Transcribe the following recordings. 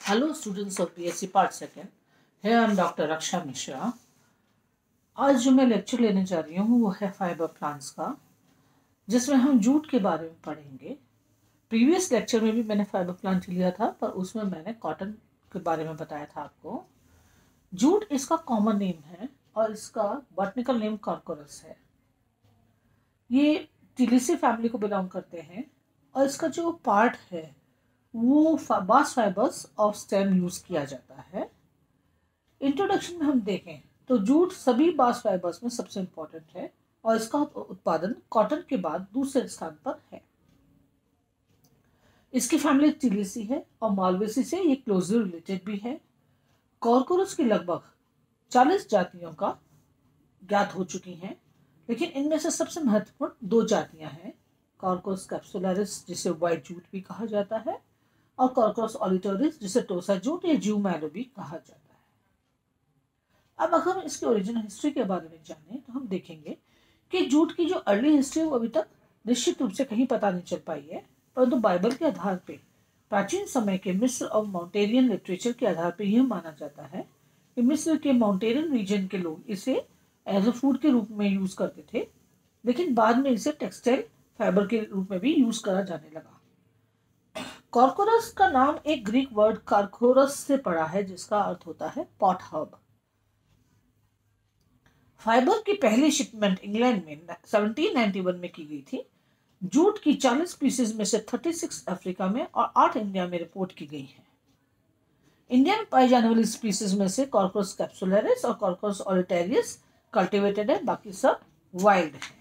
Hello students of BSc Part Second. Here I am Dr. Raksha Mishra. आज जो मैं lecture लेने जा रही हूँ वो है फाइबर प्लांट्स का, जिसमें हम जूट के बारे में पढ़ेंगे। प्रीवियस लेक्चर में भी मैंने फाइबर प्लांट लिया था, पर उसमें मैंने कॉटन के बारे में बताया था आपको। जूट इसका कॉमन नेम है और इसका बॉटनिकल नेम कॉर्कोरस है। ये टिलिसी फैमिली को बिलोंग करते हैं और इसका जो पार्ट है वो bast fibres of stem use किया जाता है। इंट्रोडक्शन में हम देखें तो जूट सभी बास्ट फाइबर्स में सबसे इंपॉर्टेंट है और इसका उत्पादन कॉटन के बाद दूसरे स्थान पर है। इसकी फैमिली टिलिसी है और मालवेसी से ये क्लोजली रिलेटेड भी है। कॉर्कोरस की लगभग 40 जातियों का ज्ञात हो चुकी हैं, लेकिन इनमें से सबसे महत्वपूर्ण 2 जातियां हैं। कॉर्कोरस कैप्सुलरिस, जिसे व्हाइट जूट भी कहा जाता है, और कॉर्कोरस ऑलिटोरिस, जिसे टोसा जूट या जू मैलो भी कहा जाता है। अब अगर हम इसके ओरिजिनल हिस्ट्री के बारे में जानें तो हम देखेंगे कि जूट की जो अर्ली हिस्ट्री है वो अभी तक निश्चित रूप से कहीं पता नहीं चल पाई है, परंतु बाइबल के आधार पे प्राचीन समय के मिस्र और माउंटेनियन लिटरेचर के आधार पर यह माना जाता है कि मिस्र के माउंटेनियन रीजन के लोग इसे एज अ फूड के रूप में यूज करते थे, लेकिन बाद में इसे टेक्सटाइल फाइबर के रूप में भी यूज करा जाने लगा। कॉर्कोरस का नाम एक ग्रीक वर्ड कार्कोरस से पड़ा है, जिसका अर्थ होता है पॉट हर्ब। फाइबर की पहली शिपमेंट इंग्लैंड में 1791 में की गई थी। जूट की 40 पीसेज में से 36 अफ्रीका में और 8 इंडिया में रिपोर्ट की गई है। इंडिया में पाई जाने वाली स्पीसीज में से कॉर्कोरस कैप्सुलरिस और कॉर्कोरस ऑलिटेरियस कल्टिवेटेड है, बाकी सब वाइल्ड है।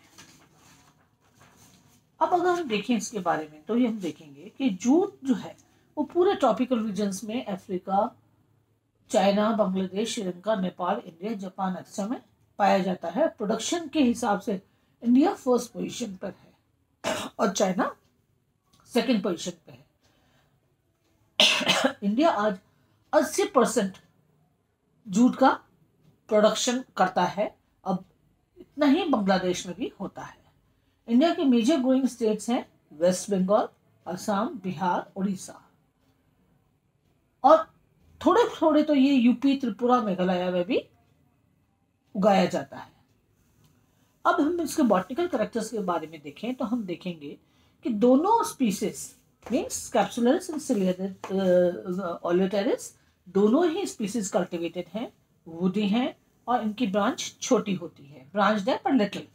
अब अगर हम देखें इसके बारे में तो ये हम देखेंगे कि जूट जो है वो पूरे ट्रॉपिकल रीजन्स में Africa, China, Bangladesh, Sri Lanka, Nepal, India, Japan etcetera में पाया जाता है। प्रोडक्शन के हिसाब से इंडिया फर्स्ट पोजीशन पर है और चाइना सेकंड पोजीशन पे है। इंडिया आज 80% जूट का प्रोडक्शन करता है। अब इतना ही बांग्लादेश में भी होता है। इंडिया के मेजर ग्रोइंग स्टेट्स हैं वेस्ट बंगाल, असम, बिहार, उड़ीसा, और थोड़े थोड़े तो ये यूपी, त्रिपुरा, मेघालय में भी उगाया जाता है। अब हम इसके बॉटनिकल कैरेक्टर्स के बारे में देखें तो हम देखेंगे कि दोनों स्पीसीज मींस कैप्सुलरिस एंड ऑलिटोरिस दोनों ही स्पीसीज कल्टिवेटेड हैं, वुडी हैं और इनकी ब्रांच छोटी होती है, ब्रांच है पर little.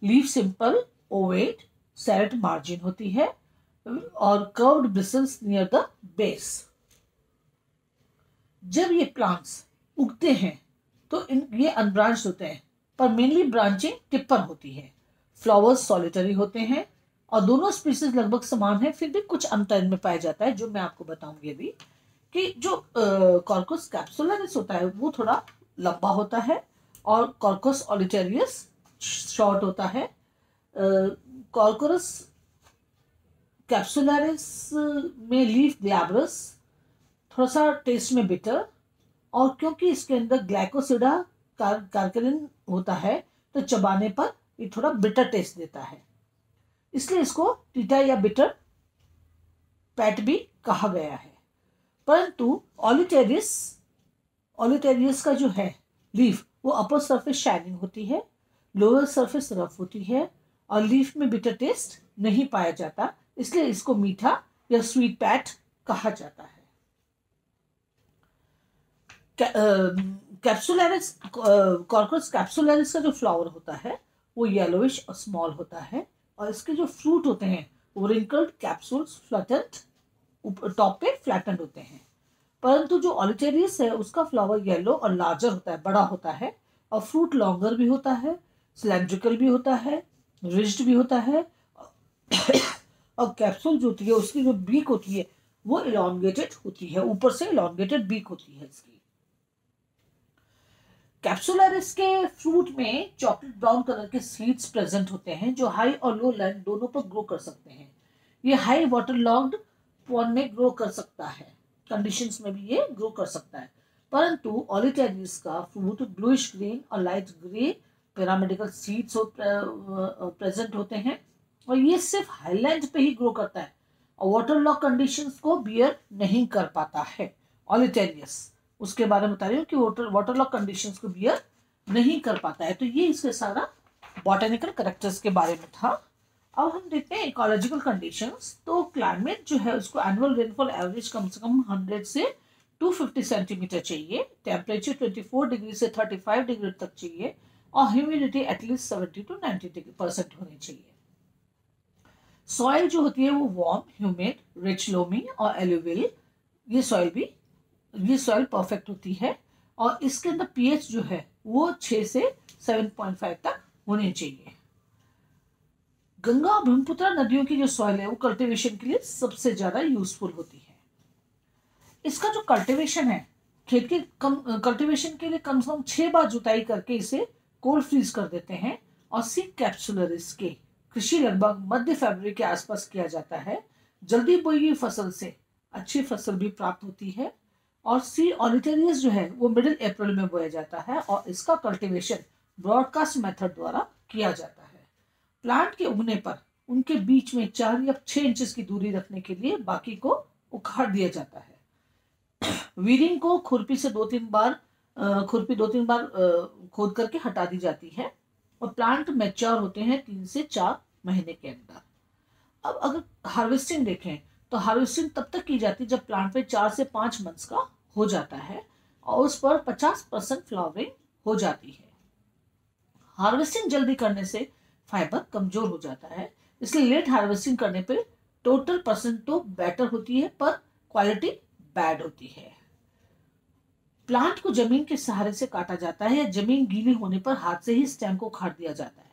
Leaf simple, ovate, serrate margin होती है और curved bristles near the base. जब ये प्लांट्स उगते हैं तो ये अनब्रांच्ड होते हैं, पर मेनली ब्रांचिंग टिप पर होती है। फ्लावर्स सॉलिटरी होते हैं और दोनों स्पीसीज लगभग समान है, फिर भी कुछ अंतर इनमें पाया जाता है, जो मैं आपको बताऊंगी अभी। कि जो कॉर्कोरस कैप्सुलरिस होता है वो थोड़ा लंबा होता है और कॉर्कोरस ऑलिटेरियस शॉर्ट होता है। कॉर्कोरस कैप्सुलरिस में लीफ ग्लैब्रस, थोड़ा सा टेस्ट में बिटर, और क्योंकि इसके अंदर ग्लाइकोसिडा कार्करिन होता है तो चबाने पर ये थोड़ा बिटर टेस्ट देता है, इसलिए इसको टीटा या बिटर पैट भी कहा गया है। परंतु ऑलिटेरियस का जो है लीफ वो अपर सरफेस शाइनिंग होती है, लोअर सरफेस रफ होती है और लीफ में बिटर टेस्ट नहीं पाया जाता, इसलिए इसको मीठा या स्वीट पैट कहा जाता है। कैप्सुलरिस कॉर्कोरस कैप्सुलरिस का जो फ्लावर होता है वो येलोइश और स्मॉल होता है और इसके जो फ्रूट होते हैं वो रिंकल्ड कैप्सूल्स फ्लैटेंड टॉप पे फ्लैटेंड होते हैं। परंतु जो ऑलिटेरियस है उसका फ्लावर येलो और लार्जर होता है, बड़ा होता है, और फ्रूट लॉन्गर भी होता है, सिलेंड्रिकल भी होता है, रिज्ड भी होता है और कैप्सूल जो होती है उसकी जो बीक होती है वो इलॉन्गेटेड होती है, ऊपर से इलॉन्गेटेड बीक होती है इसकी। कैप्सुलरिस के फ्रूट में चॉकलेट ब्राउन कलर के सीड्स प्रेजेंट होते हैं, जो हाई और लो लैंड दोनों पर ग्रो कर सकते हैं। ये हाई वाटर लॉग्ड पॉन्ड में ग्रो कर सकता है, कंडीशंस में भी ये ग्रो कर सकता है। परंतु ऑलिटेरियस का फ्रूट ब्लूइश ग्रीन और light grey pyramidical seeds present होते हैं और ये सिर्फ हाईलैंड पे ही ग्रो करता है और वाटर लॉग कंडीशंस को बियर नहीं कर पाता है। ऑलिटेरियस, उसके बारे में बता रही हूँ कि वाटरलॉग कंडीशंस को बियर नहीं कर पाता है। तो ये इसके सारा बॉटेनिकल करेक्टर्स के बारे में था। अब हम देखते हैं इकोलॉजिकल कंडीशंस। तो क्लाइमेट जो है उसको एनुअल रेनफॉल एवरेज कम से कम 100 से 250 सेंटीमीटर चाहिए, टेम्परेचर 24 डिग्री से 35 डिग्री तक चाहिए और ह्यूमिडिटी एटलीस्ट 70 to 90% होनी चाहिए। सॉइल जो होती है वो वार्म, ह्यूमिड, रिच लोमी और एलुवियल, ये सॉइल परफेक्ट होती है और इसके अंदर पीएच जो है वो 6 से 7.5 तक होनी चाहिए। गंगा और ब्रह्मपुत्र नदियों की जो सॉइल है वो कल्टीवेशन के लिए सबसे ज्यादा यूजफुल होती है। इसका जो कल्टीवेशन है, खेत के कल्टीवेशन के लिए कम से कम 6 बार जुताई करके इसे कोल्ड फ्रीज कर देते हैं और सी कैप्सुलरिस के कृषि लगभग मध्य फरवरी के आसपास किया जाता है। जल्दी बोई हुई फसल से अच्छी फसल भी प्राप्त होती है और सी ऑलिटेरियस जो है वो मिडिल अप्रैल में बोया जाता है और इसका कल्टीवेशन ब्रॉडकास्ट मेथड द्वारा किया जाता है। प्लांट के उगने पर उनके बीच में 4 या 6 इंचेस की दूरी रखने के लिए बाकी को उखाड़ दिया जाता है। वीडिंग को खुरपी 2-3 बार खोद करके हटा दी जाती है और प्लांट मैच्योर होते हैं 3 से 4 महीने के अंदर। अब अगर हार्वेस्टिंग देखें तो हार्वेस्टिंग तब तक की जाती है जब प्लांट पे 4 से 5 मंथ्स का हो जाता है और उस पर 50% फ्लावरिंग हो जाती है। हार्वेस्टिंग जल्दी करने से फाइबर कमजोर हो जाता है, इसलिए लेट हार्वेस्टिंग करने पे टोटल परसेंट तो बेटर होती है पर क्वालिटी बैड होती है। प्लांट को जमीन के सहारे से काटा जाता है या जमीन गीली होने पर हाथ से ही स्टेम को काट दिया जाता है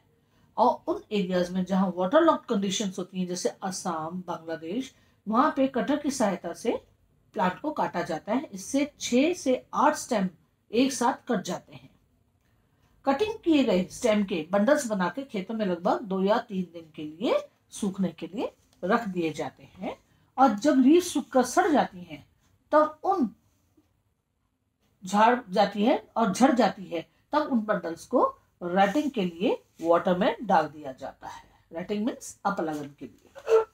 और उन एरियाज में जहां वाटर लॉक कंडीशंस होती हैं जैसे असम, बांग्लादेश, वहां पे कटर की सहायता से प्लांट को काटा जाता है। इससे 6 से 8 स्टेम एक साथ कट जाते हैं। कटिंग किए गए स्टेम के बंडल्स बना के खेतों में लगभग 2 या 3 दिन के लिए सूखने के लिए रख दिए जाते हैं और जब लीव सूखकर सड़ जाती हैं तब उन झड़ जाती है तब उन बंडल्स को रैटिंग के लिए वाटर में डाल दिया जाता है। रैटिंग मीन्स अपलगन के लिए।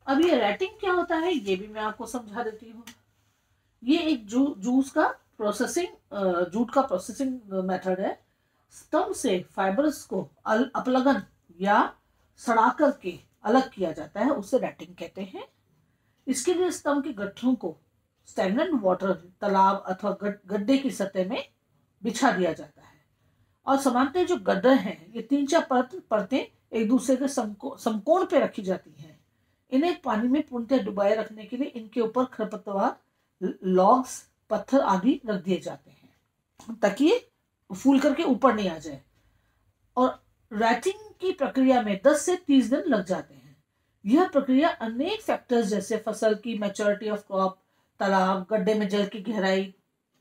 अब ये रैटिंग क्या होता है ये भी मैं आपको समझा देती हूँ। ये एक जूट का प्रोसेसिंग मेथड है। स्तंभ से फाइबर्स को अपलगन या सड़ा करके अलग किया जाता है, उसे रैटिंग कहते हैं। इसके लिए स्तंभ के गट्ठरों को स्टैग्नेंट वाटर तालाब अथवा गड्ढे की सतह में बिछा दिया जाता है और सामान्यतः जो गड्ढे हैं ये 3-4 परतें एक दूसरे के समकोण पे रखी जाती हैं। इन्हें पानी में पूर्णतः डुबाए रखने के लिए इनके ऊपर खरपतवार, लॉग्स, पत्थर आदि रख दिए जाते हैं ताकि ये फूल करके ऊपर नहीं आ जाए। और रैटिंग की प्रक्रिया में 10 से 30 दिन लग जाते हैं। यह प्रक्रिया अनेक फैक्टर्स जैसे फसल की मैच्योरिटी ऑफ क्रॉप, तालाब, गड्ढे में जल की गहराई,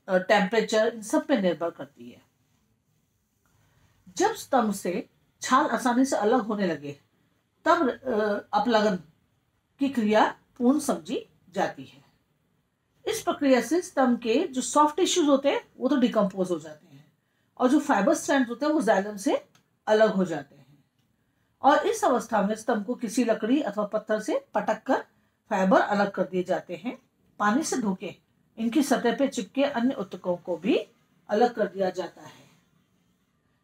टेम्परेचर, इन सब पे निर्भर करती है। जब स्तंभ से छाल आसानी से अलग होने लगे तब अपलगन की क्रिया पूर्ण समझी जाती है। इस प्रक्रिया से स्तंभ के जो सॉफ्ट टिश्यूज होते हैं वो तो डिकम्पोज हो जाते हैं और जो फाइबर स्ट्रैंड्स होते हैं वो जाइलम से अलग हो जाते हैं और इस अवस्था में स्तंभ को किसी लकड़ी अथवा पत्थर से पटक कर फाइबर अलग कर दिए जाते हैं। पानी से धोके इनकी सतह पे चिपके अन्य ऊतकों को भी अलग कर दिया जाता है।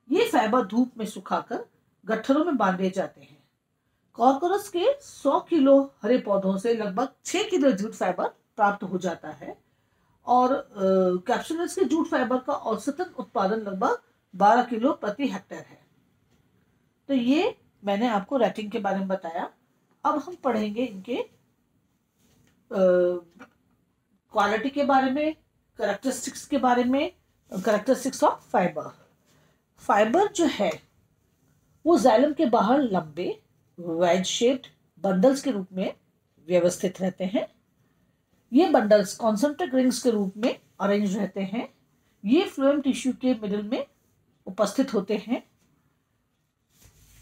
ये फाइबर धूप में सुखाकर गट्ठरों में बांधे जाते हैं। कॉर्कोरस के 100 किलो हरे पौधों से लगभग 6 किलो जूट फाइबर प्राप्त हो जाता है और कैप्सुलस के जूट फाइबर का औसतन उत्पादन लगभग 12 किलो प्रति हेक्टेयर है। तो ये मैंने आपको रैटिंग के बारे में बताया। अब हम पढ़ेंगे इनके क्वालिटी के बारे में, कैरेक्टरिस्टिक्स के बारे में, कैरेक्टरिस्टिक्स ऑफ फाइबर। फाइबर जो है वो जाइलम के बाहर लंबे वेज शेप्ड बंडल्स के रूप में व्यवस्थित रहते हैं। ये बंडल्स कॉन्सेंट्रिक रिंग्स के रूप में अरेंज रहते हैं। ये फ्लोएम टिश्यू के मिडिल में उपस्थित होते हैं।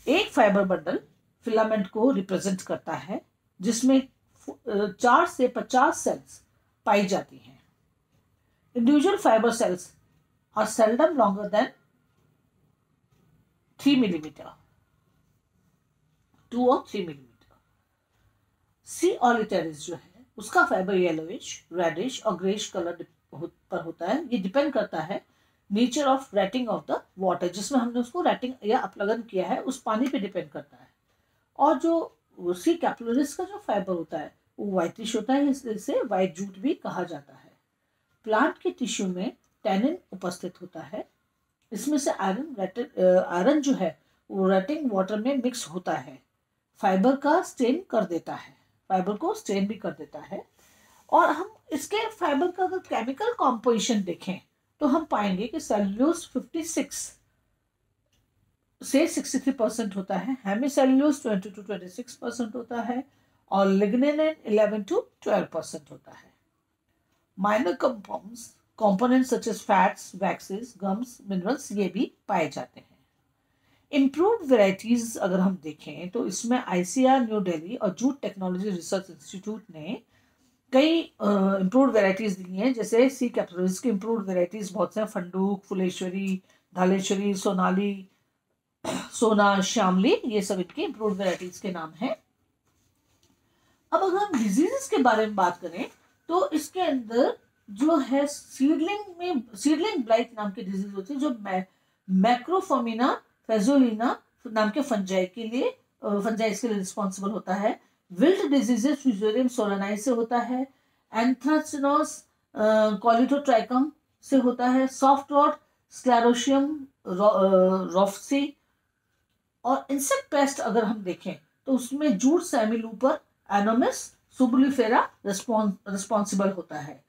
एक फाइबर बंडल फिलामेंट को रिप्रेजेंट करता है जिसमें 4 से 50 सेल्स पाई जाती हैं। Individual fibre cells are seldom longer than 3 millimetre, 2 और 3 मिलीमीटर। सी ऑलिटेरिस जो है उसका फाइबर येलोइश, रेडिश और ग्रेश कलर पर होता है। ये डिपेंड करता है nature of retting of the water, जिसमें हमने उसको रेटिंग या अपलगन किया है उस पानी पे डिपेंड करता है। और जो सी कैपिलरीज का जो फाइबर होता है वो व्हाइटिश होता है, इसे व्हाइट जूट भी कहा जाता है। प्लांट के टिश्यू में टैनिन उपस्थित होता है। इसमें से आयरन जो है वो रेटिंग वाटर में मिक्स होता है, फाइबर का स्टेन कर देता है, फाइबर को स्टेन भी कर देता है। और हम इसके फाइबर का अगर केमिकल कॉम्पोजिशन देखें तो हम पाएंगे कि सेल्यूलोज 56 से 63% होता है, हेमीसेल्यूलोज 20 to 26% होता है और लिग्निन 11 to 12% होता है। Minor components such as fats, waxes, gums, minerals ये भी पाए जाते हैं। इम्प्रूव्ड वेराइटीज अगर हम देखें तो इसमें ICAR न्यू दिल्ली और जूट टेक्नोलॉजी रिसर्च इंस्टीट्यूट ने कई इम्प्रूव्ड वेराइटीज दी हैं। जैसे सी कैपिलरीज की इम्प्रूव्ड वेराइटीज बहुत से, फंडूक, फुलेश्वरी, धालेश्वरी, सोनाली, सोना, श्यामली, ये सब इनकी इम्प्रूव्ड वेराइटीज के नाम हैं। अब अगर हम डिजीजेस के बारे में बात करें तो इसके अंदर जो है सीडलिंग ब्लाइट नाम की डिजीज होती है, जो मैक्रोफोमिना फेजोलिना नाम के फंजाई के लिए रिस्पॉन्सिबल होता है। विल्ट डिजीजेस फ्यूजेरियम सोलानाई से होता है, एंथ्रासिनोस कॉलिटोट्राइकम से होता है, सॉफ्ट रॉट स्क्लेरोशियम रोफसी। और इंसेक्ट पेस्ट अगर हम देखें तो उसमें जूट सेमिलूपर एनोमिस सुबुलिफेरा रिस्पॉन्सिबल होता है।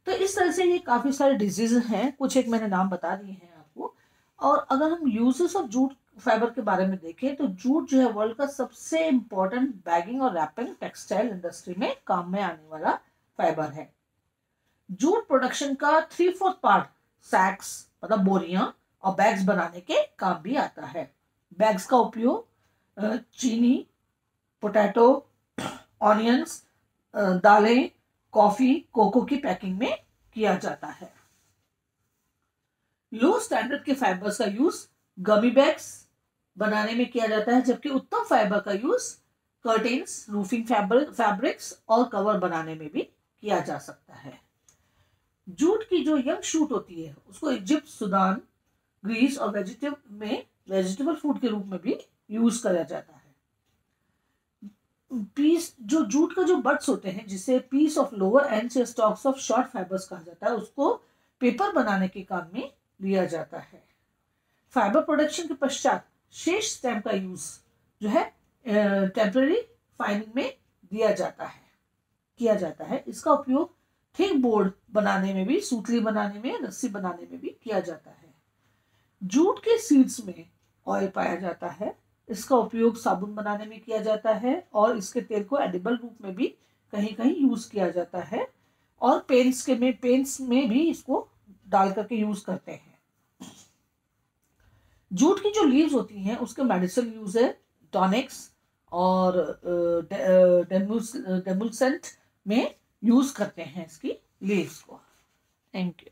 तो इस तरह से ये काफ़ी सारे डिजीज हैं, कुछ एक मैंने नाम बता दिए हैं आपको। और अगर हम यूजेस ऑफ जूट फाइबर के बारे में देखें तो जूट जो है वर्ल्ड का सबसे इंपॉर्टेंट बैगिंग और रैपिंग टेक्सटाइल इंडस्ट्री में काम में आने वाला फाइबर है। जूट प्रोडक्शन का 3/4 पार्ट सैक्स मतलब बोरियां और बैग्स बनाने के काम भी आता है। बैग्स का उपयोग चीनी, पोटैटो, ऑनियंस, दालें, कॉफी, कोको की पैकिंग में किया जाता है। लो स्टैंडर्ड के फाइबर्स का यूज गमी बैग्स बनाने में किया जाता है, जबकि उत्तम फाइबर का यूज कर्टेन्स, रूफिंग फैब्रिक्स और कवर बनाने में भी किया जा सकता है। जूट की जो यंग शूट होती है उसको इजिप्ट, सूडान, ग्रीस और वेजिटेबल फूड के रूप में भी यूज करा जाता है। पीस जो जूट का जो बड्स होते हैं, जिसे पीस ऑफ लोअर एंड से स्टॉक्स ऑफ शॉर्ट फाइबर्स कहा जाता है, उसको पेपर बनाने के काम में लिया जाता है। फाइबर प्रोडक्शन के पश्चात शेष स्टेम का यूज जो है टेम्पररी फाइनिंग में किया जाता है। इसका उपयोग थिक बोर्ड बनाने में भी, सूतली बनाने में, रस्सी बनाने में भी किया जाता है। जूट के सीड्स में ऑयल पाया जाता है। इसका उपयोग साबुन बनाने में किया जाता है और इसके तेल को एडिबल रूप में भी कहीं कहीं यूज किया जाता है और पेंट्स में भी इसको डाल करके यूज करते हैं। जूट की जो लीव्स होती हैं उसके मेडिसिन यूज है, टॉनिक्स और डेमुलसेंट में यूज करते हैं इसकी लीव्स को। Thank you.